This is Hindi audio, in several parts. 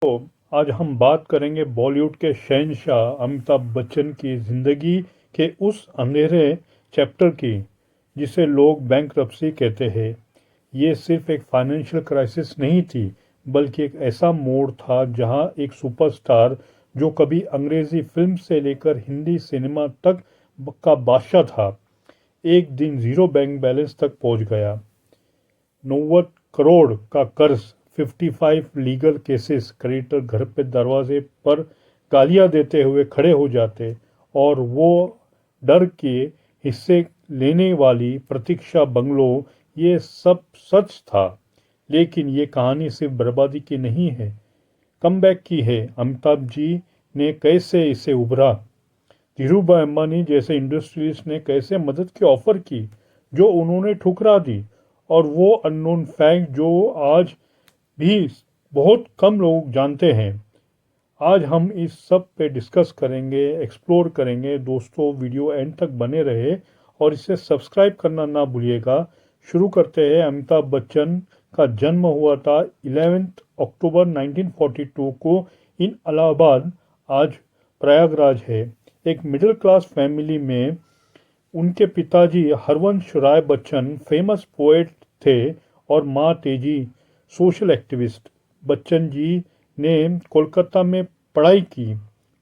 तो आज हम बात करेंगे बॉलीवुड के शहंशाह अमिताभ बच्चन की ज़िंदगी के उस अंधेरे चैप्टर की जिसे लोग बैंकरप्सी कहते हैं। ये सिर्फ एक फाइनेंशियल क्राइसिस नहीं थी, बल्कि एक ऐसा मोड़ था जहां एक सुपरस्टार जो कभी अंग्रेजी फिल्म से लेकर हिंदी सिनेमा तक का बादशाह था, एक दिन जीरो बैंक बैलेंस तक पहुंच गया। 90 करोड़ का कर्ज, 55 लीगल केसेस, क्रेडिटर घर पे दरवाजे पर गालियां देते हुए खड़े हो जाते और वो डर के हिस्से लेने वाली प्रतीक्षा बंगलो, ये सब सच था। लेकिन ये कहानी सिर्फ बर्बादी की नहीं है, कमबैक की है। अमिताभ जी ने कैसे इसे उभरा, धीरूभाई अंबानी जैसे इंडस्ट्रीज ने कैसे मदद की ऑफर की जो उन्होंने ठुकरा दी, और वो अननोन फैक्ट जो आज भी बहुत कम लोग जानते हैं। आज हम इस सब पे डिस्कस करेंगे, एक्सप्लोर करेंगे। दोस्तों, वीडियो एंड तक बने रहे और इसे सब्सक्राइब करना ना भूलिएगा। शुरू करते हैं। अमिताभ बच्चन का जन्म हुआ था 11 अक्टूबर 1942 को इन इलाहाबाद, आज प्रयागराज है। एक मिडिल क्लास फैमिली में। उनके पिताजी हरवंश राय बच्चन फेमस पोएट थे और माँ तेजी सोशल एक्टिविस्ट। बच्चन जी ने कोलकाता में पढ़ाई की,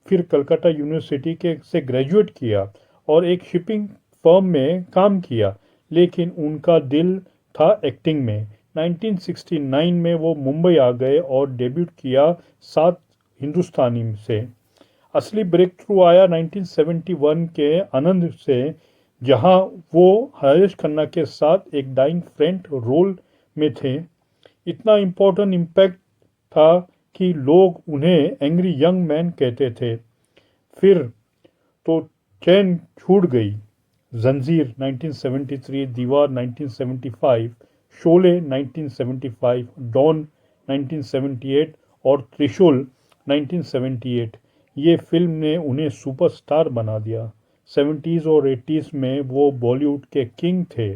फिर कलकत्ता यूनिवर्सिटी के से ग्रेजुएट किया और एक शिपिंग फर्म में काम किया। लेकिन उनका दिल था एक्टिंग में। 1969 में वो मुंबई आ गए और डेब्यूट किया सात हिंदुस्तानी से। असली ब्रेक थ्रू आया 1971 के आनंद से, जहां वो राजेश खन्ना के साथ एक डाइंग फ्रेंड रोल में थे। इतना इम्पोर्टेंट इम्पैक्ट था कि लोग उन्हें एंग्री यंग मैन कहते थे। फिर तो चैन छूट गई। जंजीर 1973, दीवार 1975, शोले 1975, डॉन 1978 और त्रिशूल 1978। ये फिल्म ने उन्हें सुपरस्टार बना दिया। 70s और 80s में वो बॉलीवुड के किंग थे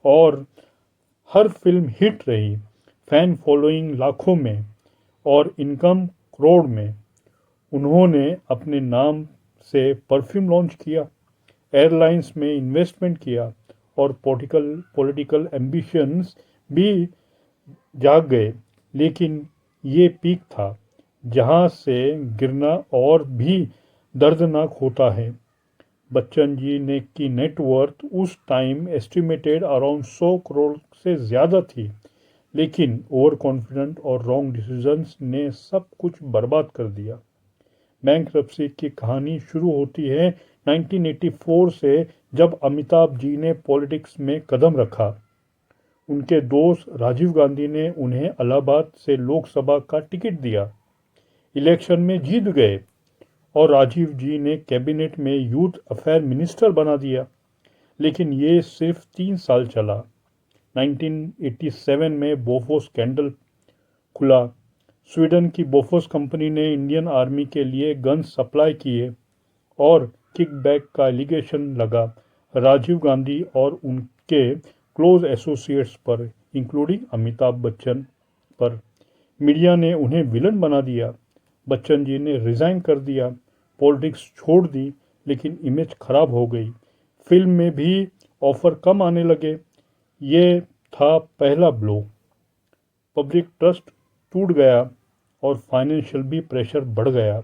और हर फिल्म हिट रही। फैन फॉलोइंग लाखों में और इनकम करोड़ में। उन्होंने अपने नाम से परफ्यूम लॉन्च किया, एयरलाइंस में इन्वेस्टमेंट किया और पॉलिटिकल एम्बिशंस भी जाग गए। लेकिन ये पीक था जहां से गिरना और भी दर्दनाक होता है। बच्चन जी ने की नेटवर्थ उस टाइम एस्टिमेटेड अराउंड 100 करोड़ से ज़्यादा थी। लेकिन ओवर कॉन्फिडेंट और रॉन्ग डिसीजंस ने सब कुछ बर्बाद कर दिया। बैंकरप्सी की कहानी शुरू होती है 1984 से, जब अमिताभ जी ने पॉलिटिक्स में कदम रखा। उनके दोस्त राजीव गांधी ने उन्हें इलाहाबाद से लोकसभा का टिकट दिया, इलेक्शन में जीत गए और राजीव जी ने कैबिनेट में यूथ अफेयर मिनिस्टर बना दिया। लेकिन ये सिर्फ 3 साल चला। 1987 में बोफोर्स स्कैंडल खुला। स्वीडन की बोफोर्स कंपनी ने इंडियन आर्मी के लिए गन्स सप्लाई किए और किकबैक का एलिगेशन लगा राजीव गांधी और उनके क्लोज एसोसिएट्स पर, इंक्लूडिंग अमिताभ बच्चन पर। मीडिया ने उन्हें विलन बना दिया। बच्चन जी ने रिजाइन कर दिया, पॉलिटिक्स छोड़ दी। लेकिन इमेज खराब हो गई। फिल्म में भी ऑफर कम आने लगे। ये था पहला ब्लो। पब्लिक ट्रस्ट टूट गया और फाइनेंशियल भी प्रेशर बढ़ गया,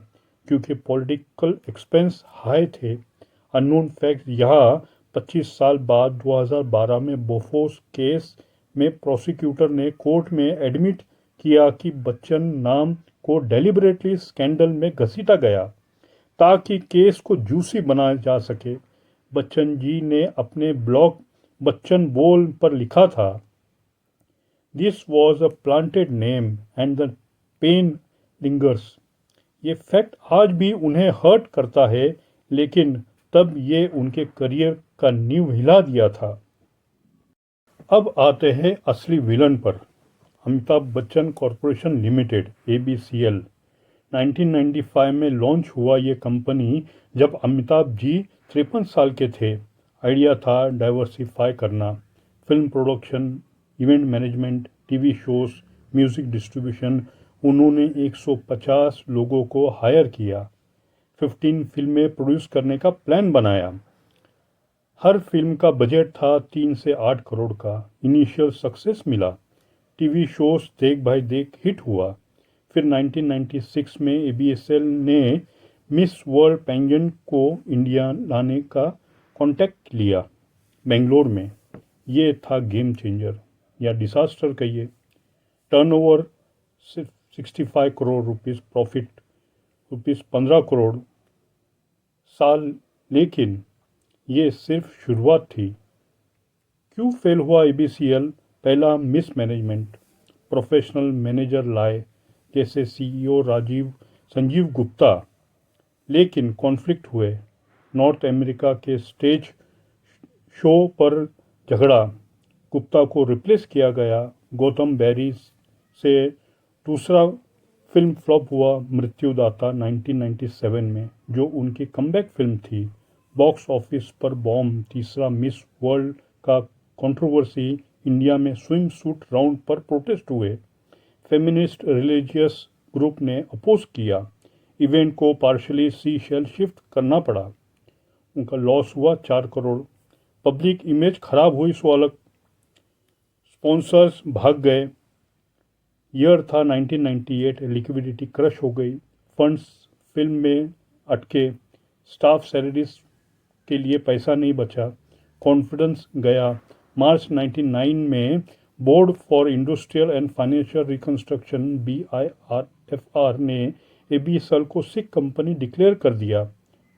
क्योंकि पॉलिटिकल एक्सपेंस हाई थे। अननोन फैक्ट यहाँ, 25 साल बाद 2012 में बोफोर्स केस में प्रोसिक्यूटर ने कोर्ट में एडमिट किया कि बच्चन नाम को डेलिबरेटली स्कैंडल में घसीटा गया ताकि केस को जूसी बनाया जा सके। बच्चन जी ने अपने ब्लॉग बच्चन बोल पर लिखा था, this was a planted name and the pen lingers. ये फैक्ट आज भी उन्हें हर्ट करता है, लेकिन तब ये उनके करियर का नींव हिला दिया था। अब आते हैं असली विलन पर। Amitabh Bachchan corporation limited, ABCL। 1995 में लॉन्च हुआ ये कंपनी जब अमिताभ जी 53 साल के थे। आइडिया था डाइवर्सिफाई करना, film production, event management, TV shows, music distribution. उन्होंने 150 लोगों को हायर किया, 15 फिल्में प्रोड्यूस करने का प्लान बनाया। हर फिल्म का बजट था 3 से 8 करोड़ का। इनिशियल सक्सेस मिला, टीवी शोज देख भाई देख हिट हुआ। फिर 1996 में एबीएसएल ने मिस वर्ल्ड पेंजेंट को इंडिया लाने का कॉन्टैक्ट लिया बेंगलोर में। ये था गेम चेंजर या डिसास्टर कहिए। Turnover 65 crore rupees, profit rupees 15 crore साल। लेकिन ये सिर्फ शुरुआत थी। क्यों फेल हुआ एबीसीएल? पहला, मिस मैनेजमेंट। प्रोफेशनल मैनेजर लाए जैसे सीईओ संजीव गुप्ता, लेकिन कॉन्फ्लिक्ट हुए। नॉर्थ अमेरिका के स्टेज शो पर झगड़ा, गुप्ता को रिप्लेस किया गया गौतम बैरी से। दूसरा फिल्म फ्लॉप हुआ मृत्युदाता 1997 में, जो उनकी कमबैक फिल्म थी, बॉक्स ऑफिस पर बॉम्ब। तीसरा, मिस वर्ल्ड का कंट्रोवर्सी, इंडिया में स्विम सूट राउंड पर प्रोटेस्ट हुए, फेमिनिस्ट रिलीजियस ग्रुप ने अपोज किया, इवेंट को पार्शली सी शेल शिफ्ट करना पड़ा, उनका लॉस हुआ 4 करोड़। पब्लिक इमेज खराब हुई, सो अलग, स्पॉन्सर्स भाग गए। ईयर था 1998, लिक्विडिटी क्रश हो गई, फंड्स फिल्म में अटके, स्टाफ सैलरीज के लिए पैसा नहीं बचा, कॉन्फिडेंस गया। मार्च 1999 में board for industrial and financial reconstruction BIRFR ने एबीएसएल को सिक कंपनी डिक्लेयर कर दिया।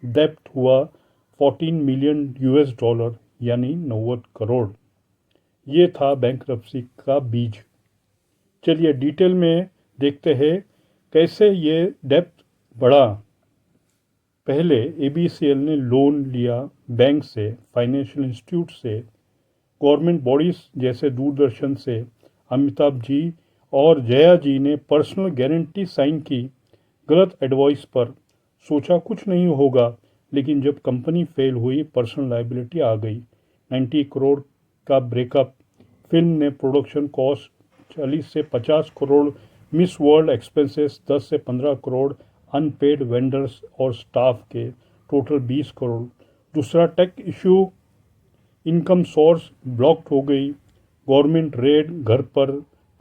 डेप्ट हुआ $14 मिलियन यानी 90 करोड़। ये था बैंकरप्सी का बीज। चलिए डिटेल में देखते हैं कैसे ये डेप्थ बढ़ा। पहले एबीसीएल ने लोन लिया बैंक से, फाइनेंशियल इंस्टीट्यूट से, गवर्नमेंट बॉडीज जैसे दूरदर्शन से। अमिताभ जी और जया जी ने पर्सनल गारंटी साइन की गलत एडवाइस पर। सोचा कुछ नहीं होगा, लेकिन जब कंपनी फेल हुई पर्सनल लायबिलिटी आ गई। 90 करोड़ का ब्रेकअप। फिल्म ने प्रोडक्शन कॉस्ट 40 से 50 करोड़, मिस वर्ल्ड एक्सपेंसेस 10 से 15 करोड़, अनपेड वेंडर्स और स्टाफ के टोटल 20 करोड़। दूसरा, tech issue, income source blocked हो गई, गवर्नमेंट रेड घर पर।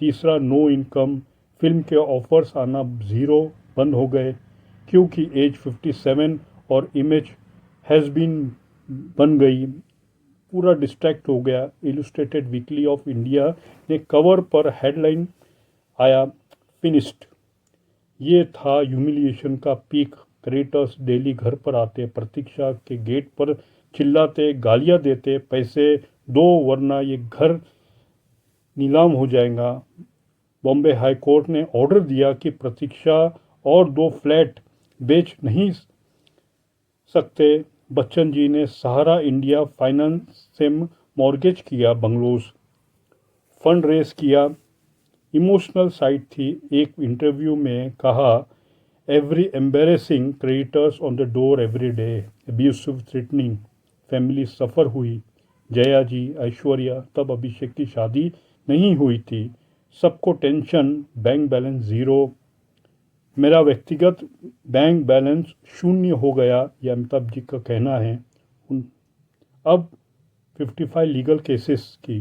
तीसरा, नो इनकम, फिल्म के ऑफर्स आना ज़ीरो, बंद हो गए क्योंकि एज 57 और इमेज हैज़ बीन बन गई, पूरा डिस्ट्रैक्ट हो गया। इलस्ट्रेटेड वीकली ऑफ इंडिया ने कवर पर हेडलाइन आया, फिनिश्ड। ये था ह्यूमिलिएशन का पीक। क्रिएटर्स डेली घर पर आते, प्रतीक्षा के गेट पर चिल्लाते, गालियां देते, पैसे दो वरना ये घर नीलाम हो जाएगा। बॉम्बे हाई कोर्ट ने ऑर्डर दिया कि प्रतीक्षा और 2 फ्लैट बेच नहीं सकते। बच्चन जी ने सहारा इंडिया फाइनेंस से मॉर्गेज किया बंगलोज, फंड रेज किया। इमोशनल साइड थी। एक इंटरव्यू में कहा, every embarrassing, creditors on the door every day, abusive threatening, family suffer हुई। जया जी, ऐश्वर्या, तब अभिषेक की शादी नहीं हुई थी, सबको टेंशन, बैंक बैलेंस ज़ीरो। मेरा व्यक्तिगत बैंक बैलेंस शून्य हो गया, यह अमिताभ जी का कहना है। अब 55 लीगल केसेस की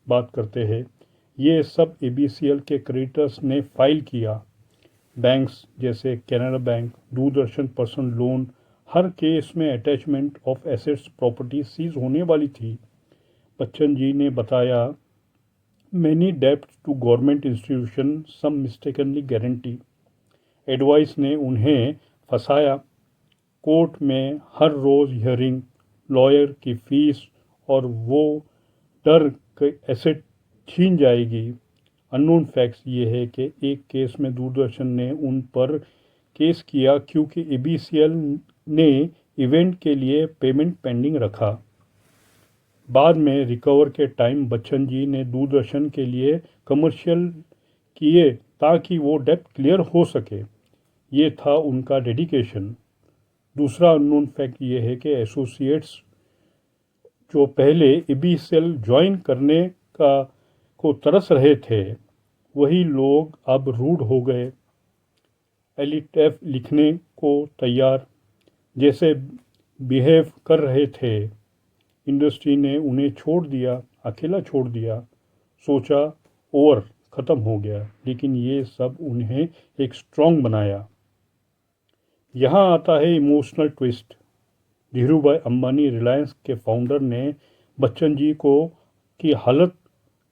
बात करते हैं। ये सब एबीसीएल के क्रेडिटर्स ने फाइल किया। बैंक्स जैसे Canara bank, Doordarshan personal loan, हर केस में attachment of assets property seize होने वाली थी। बच्चन जी ने बताया, मैनी डेब्ट to government institution, some mistakenly guarantee. Advice ने उन्हें फंसाया। कोर्ट में हर रोज़ हियरिंग, लॉयर की फीस और वो डर कि एसेट छीन जाएगी। अननोन फैक्ट्स ये है कि एक केस में दूरदर्शन ने उन पर केस किया क्योंकि एबीसीएल ने इवेंट के लिए पेमेंट पेंडिंग रखा। बाद में रिकवर के टाइम बच्चन जी ने दूरदर्शन के लिए कमर्शियल किए ताकि वो डेब्ट क्लियर हो सके। ये था उनका डेडिकेशन। दूसरा अननोन फैक्ट ये है कि एसोसिएट्स जो पहले एबीसीएल ज्वाइन करने को तरस रहे थे, वही लोग अब रूड हो गए। एलिटेफ लिखने को तैयार जैसे बिहेव कर रहे थे। इंडस्ट्री ने उन्हें छोड़ दिया, अकेला छोड़ दिया। सोचा ओवर, ख़त्म हो गया, लेकिन ये सब उन्हें एक स्ट्रॉन्ग बनाया। यहाँ आता है इमोशनल ट्विस्ट। धीरूभाई अंबानी रिलायंस के फाउंडर ने बच्चन जी को की हालत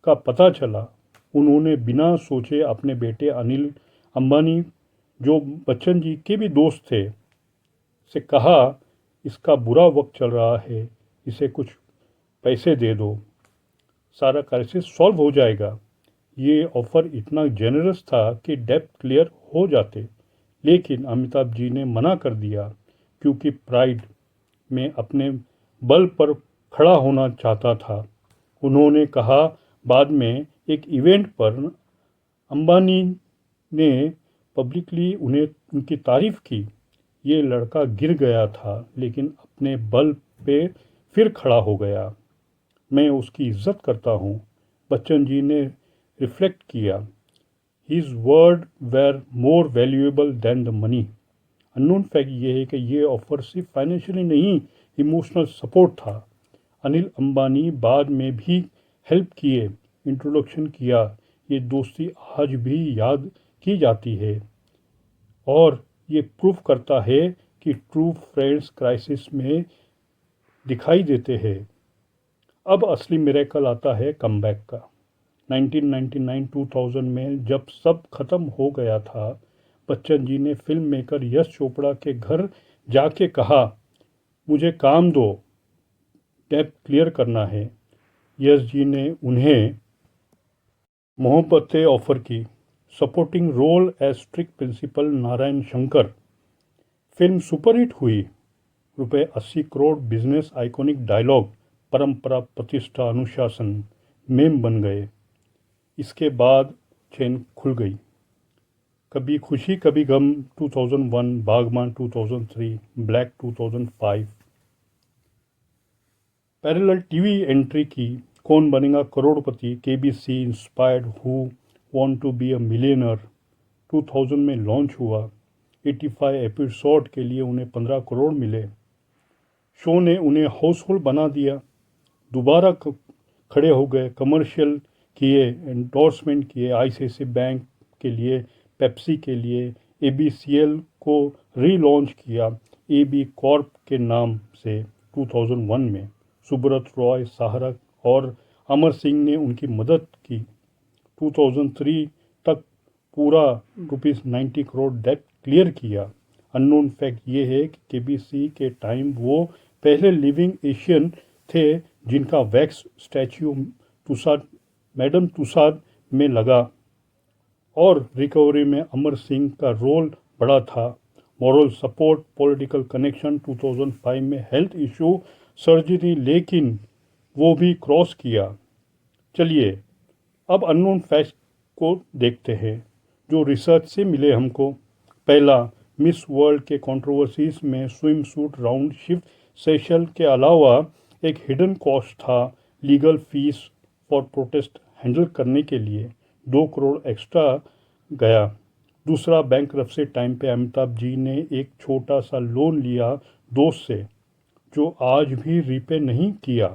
का पता चला। उन्होंने बिना सोचे अपने बेटे अनिल अंबानी, जो बच्चन जी के भी दोस्त थे, से कहा इसका बुरा वक्त चल रहा है, इसे कुछ पैसे दे दो, सारा क्राइसिस सॉल्व हो जाएगा। ये ऑफ़र इतना जेनरस था कि डेब्ट क्लियर हो जाते, लेकिन अमिताभ जी ने मना कर दिया क्योंकि प्राइड में अपने बल पर खड़ा होना चाहता था। उन्होंने कहा बाद में एक इवेंट पर अंबानी ने पब्लिकली उन्हें उनकी तारीफ़ की। ये लड़का गिर गया था लेकिन अपने बल पे फिर खड़ा हो गया। मैं उसकी इज्जत करता हूँ। बच्चन जी ने रिफ्लेक्ट किया, his word were more valuable than the money. Unknown fact ये है कि ये ऑफर सिर्फ फाइनेंशियली नहीं, इमोशनल सपोर्ट था। अनिल अंबानी बाद में भी हेल्प किए, इंट्रोडक्शन किया। ये दोस्ती आज भी याद की जाती है और ये प्रूफ करता है कि ट्रू फ्रेंड्स क्राइसिस में दिखाई देते हैं। अब असली मिरेकल आता है कमबैक का। 1999-2000 में जब सब खत्म हो गया था, बच्चन जी ने फिल्म मेकर यश चोपड़ा के घर जाके कहा, मुझे काम दो, डेब्ट क्लियर करना है। यश जी ने उन्हें मोहब्बतें ऑफर की, supporting role as strict principal Narayan Shankar. Film superhit हुई, रुपए 80 करोड़, बिजनेस आइकॉनिक डायलॉग, परंपरा, प्रतिष्ठा, अनुशासन मेम बन गए। इसके बाद चेन खुल गई। कभी खुशी कभी गम 2001, बागबान 2003, ब्लैक 2005। पैरेलल टीवी एंट्री की, Kaun Banega Crorepati, KBC inspired who want to be a millionaire 2000 में लॉन्च हुआ। 85 एपिसोड के लिए उन्हें 15 करोड़ मिले। शो ने उन्हें हाउसहोल्ड बना दिया। दोबारा खड़े हो गए, कमर्शियल किए, एंडोर्समेंट किए, आईसीआईसी बैंक के लिए, पेप्सी के लिए, एबीसीएल को रीलॉन्च किया एबी कॉर्प के नाम से 2001 में। सुब्रत रॉय, सहारक और अमर सिंह ने उनकी मदद की। 2003 तक पूरा ₹90 करोड़ डेब्ट क्लियर किया। अननोन फैक्ट ये है कि केबीसी के टाइम वो पहले लिविंग एशियन थे जिनका wax statue Tussaud, Madame Tussauds में लगा। और रिकवरी में अमर सिंह का रोल बड़ा था। मॉरल सपोर्ट, पॉलिटिकल कनेक्शन, 2005 में हेल्थ इशू, सर्जरी, लेकिन वो भी क्रॉस किया। चलिए अब अननोन फैक्ट को देखते हैं जो रिसर्च से मिले हमको। पहला, मिस वर्ल्ड के कंट्रोवर्सीज में swim suit round shift session के अलावा एक हिडन कॉस्ट था, legal fees for protest handle करने के लिए 2 करोड़ एक्स्ट्रा गया। दूसरा, बैंकरप्सी टाइम पे अमिताभ जी ने एक छोटा सा लोन लिया दोस्त से, जो आज भी रीपे नहीं किया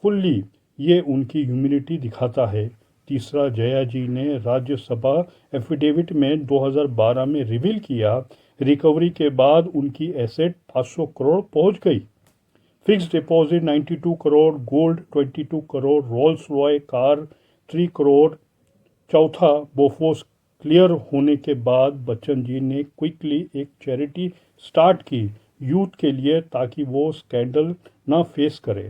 फुल्ली। ये उनकी ह्यूमिलिटी दिखाता है। तीसरा, जया जी ने राज्यसभा एफिडेविट में 2012 में रिवील किया, रिकवरी के बाद उनकी एसेट 500 करोड़ पहुंच गई। Fix deposit 92 crore, gold 22 crore, Rolls Royce car 3 crore. चौथा, बोफोर्स क्लियर होने के बाद बच्चन जी ने क्विकली एक चैरिटी स्टार्ट की यूथ के लिए, ताकि वो स्कैंडल ना फेस करे।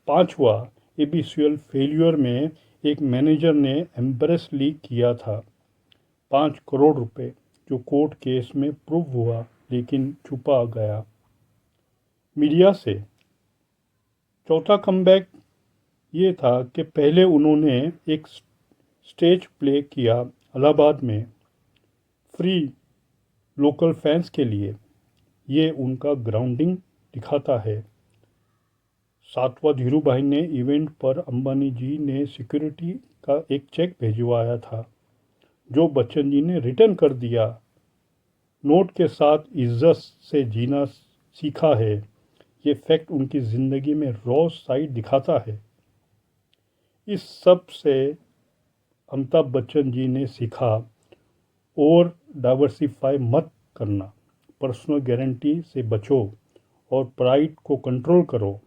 पांचवा, एबीसीएल फेल्यूर में एक मैनेजर ने एम्ब्रेस लीक किया था, 5 करोड़ रुपए, जो कोर्ट केस में प्रूव हुआ लेकिन छुपा गया मीडिया से। चौथा कमबैक ये था कि पहले उन्होंने एक स्टेज प्ले किया इलाहाबाद में फ्री लोकल फैंस के लिए। ये उनका ग्राउंडिंग दिखाता है। सातवां, धीरूभाई ने इवेंट पर अंबानी जी ने सिक्योरिटी का एक चेक भिजवाया था, जो बच्चन जी ने रिटर्न कर दिया। नोट के साथ इज्जत से जीना सीखा है। ये फैक्ट उनकी ज़िंदगी में रॉ साइड दिखाता है। इस सब से अमिताभ बच्चन जी ने सीखा और डाइवर्सिफाई मत करना, पर्सनल गारंटी से बचो और प्राइड को कंट्रोल करो।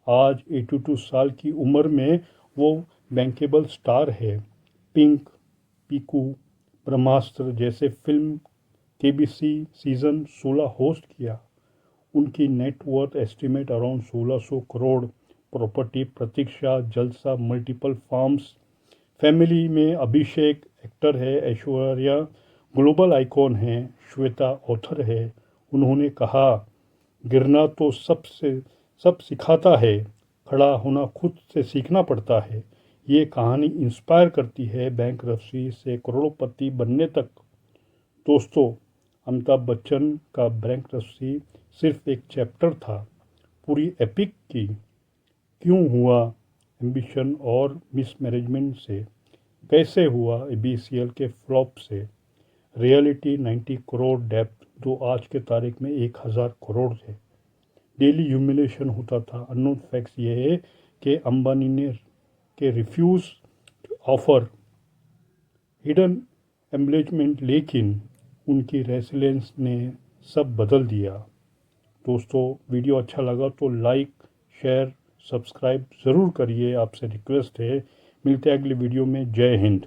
आज 82 साल की उम्र में वो बैंकेबल स्टार है। पिंक, पीकू, ब्रह्मास्त्र जैसे फिल्म केबीसी सीजन 16 होस्ट किया। उनकी net worth estimate around 1600 crore. Property Prateeksha, Jalsa, multiple farms. Family में अभिषेक एक्टर है, ऐश्वर्या ग्लोबल आइकॉन है, श्वेता ऑथर है। उन्होंने कहा, गिरना तो सब सिखाता है, खड़ा होना खुद से सीखना पड़ता है। ये कहानी इंस्पायर करती है बैंकरप्सी से करोड़पति बनने तक। दोस्तों, अमिताभ बच्चन का बैंकरप्सी सिर्फ एक चैप्टर था पूरी एपिक की। क्यों हुआ? एम्बिशन और मिसमैनेजमेंट से। कैसे हुआ? एबीसीएल के फ्लॉप से। रियलिटी 90 करोड़, डेप्थ जो आज के तारीख में 1000 करोड़ थे। डेली ह्यूमिलेशन होता था। अननोन फैक्ट्स ये है कि अंबानी ने के रिफ्यूज़ ऑफर, हिडन एम्बलेजमेंट, लेकिन उनकी रेसिलेंस ने सब बदल दिया। दोस्तों, वीडियो अच्छा लगा तो लाइक, शेयर, सब्सक्राइब ज़रूर करिए, आपसे रिक्वेस्ट है। मिलते हैं अगली वीडियो में। जय हिंद।